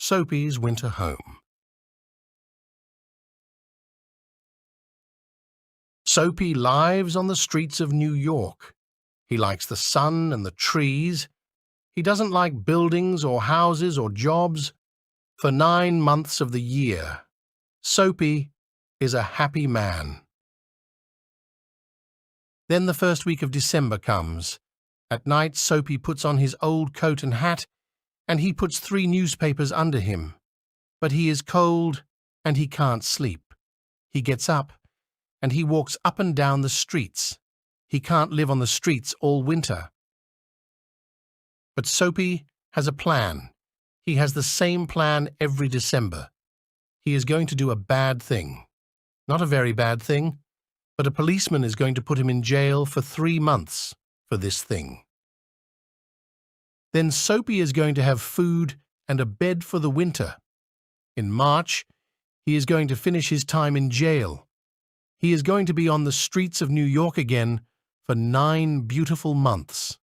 Soapy's winter home. Soapy lives on the streets of New York. He likes the sun and the trees. He doesn't like buildings or houses or jobs. For 9 months of the year, Soapy is a happy man. Then the first week of December comes. At night, Soapy puts on his old coat and hat, and he puts 3 newspapers under him. But he is cold, and he can't sleep. He gets up, and he walks up and down the streets. He can't live on the streets all winter. But Soapy has a plan. He has the same plan every December. He is going to do a bad thing. Not a very bad thing, but a policeman is going to put him in jail for 3 months for this thing. Then Soapy is going to have food and a bed for the winter. In March, he is going to finish his time in jail. He is going to be on the streets of New York again for 9 beautiful months.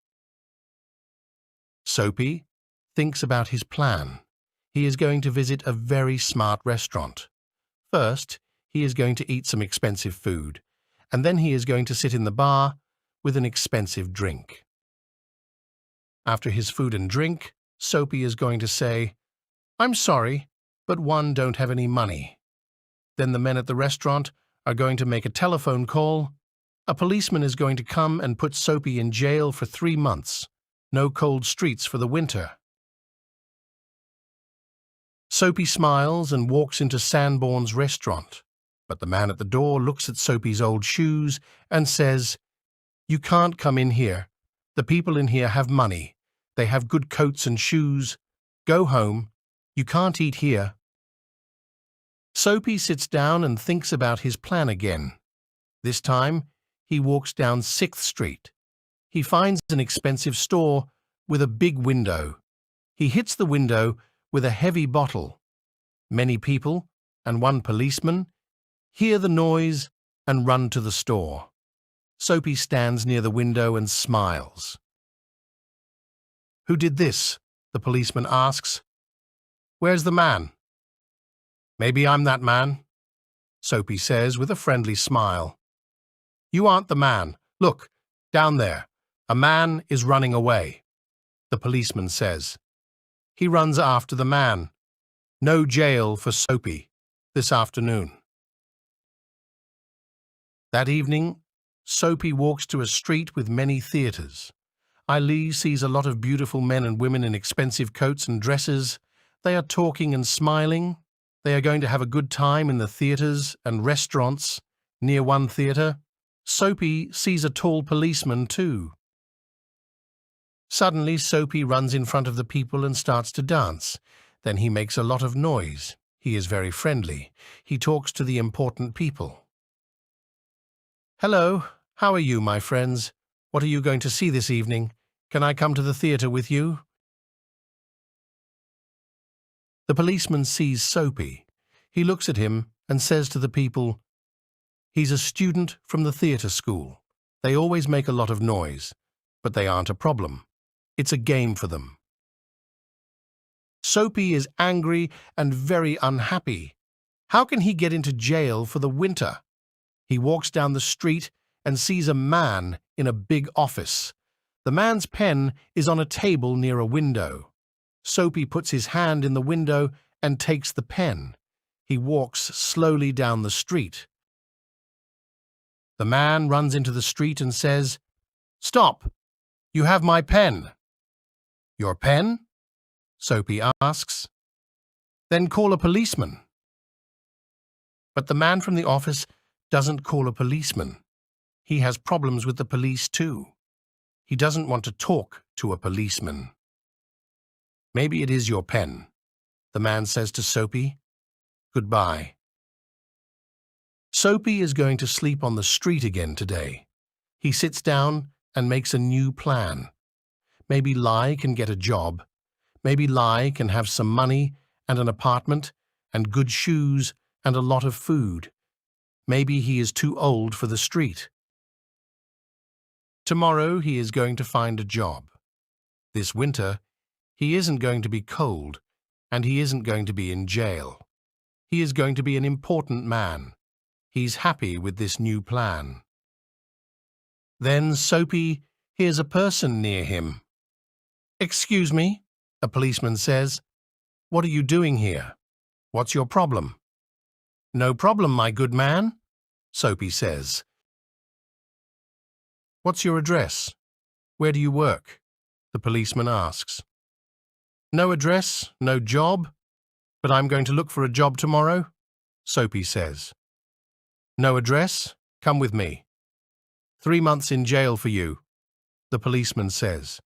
Soapy thinks about his plan. He is going to visit a very smart restaurant. First, he is going to eat some expensive food, and then he is going to sit in the bar with an expensive drink. After his food and drink, Soapy is going to say, "I'm sorry, but one don't have any money." Then the men at the restaurant are going to make a telephone call. A policeman is going to come and put Soapy in jail for 3 months. No cold streets for the winter. Soapy smiles and walks into Sanborn's restaurant, but the man at the door looks at Soapy's old shoes and says, "You can't come in here. The people in here have money. They have good coats and shoes. Go home. You can't eat here." Soapy sits down and thinks about his plan again. This time, he walks down 6th Street. He finds an expensive store with a big window. He hits the window with a heavy bottle. Many people and 1 policeman hear the noise and run to the store. Soapy stands near the window and smiles. "Who did this?" the policeman asks. "Where's the man?" "Maybe I'm that man," Soapy says with a friendly smile. "You aren't the man. Look, down there. A man is running away," the policeman says. He runs after the man. No jail for Soapy this afternoon. That evening, Soapy walks to a street with many theatres. Eileen sees a lot of beautiful men and women in expensive coats and dresses. They are talking and smiling. They are going to have a good time in the theatres and restaurants. Near one theatre, Soapy sees a tall policeman too. Suddenly, Soapy runs in front of the people and starts to dance. Then he makes a lot of noise. He is very friendly. He talks to the important people. "Hello, how are you, my friends? What are you going to see this evening? Can I come to the theatre with you?" The policeman sees Soapy. He looks at him and says to the people, "He's a student from the theatre school. They always make a lot of noise, but they aren't a problem. It's a game for them." Soapy is angry and very unhappy. How can he get into jail for the winter? He walks down the street and sees a man in a big office. The man's pen is on a table near a window. Soapy puts his hand in the window and takes the pen. He walks slowly down the street. The man runs into the street and says, "Stop! You have my pen." "Your pen?" Soapy asks. "Then call a policeman." But the man from the office doesn't call a policeman. He has problems with the police too. He doesn't want to talk to a policeman. "Maybe it is your pen," the man says to Soapy. "Goodbye." Soapy is going to sleep on the street again today. He sits down and makes a new plan. Maybe Lai can get a job. Maybe Lai can have some money and an apartment and good shoes and a lot of food. Maybe he is too old for the street. Tomorrow he is going to find a job. This winter, he isn't going to be cold and he isn't going to be in jail. He is going to be an important man. He's happy with this new plan. Then Soapy hears a person near him. "Excuse me," a policeman says. "What are you doing here? What's your problem?" "No problem, my good man," Soapy says. "What's your address? Where do you work?" the policeman asks. "No address, no job, but I'm going to look for a job tomorrow," Soapy says. "No address? Come with me. 3 months in jail for you," the policeman says.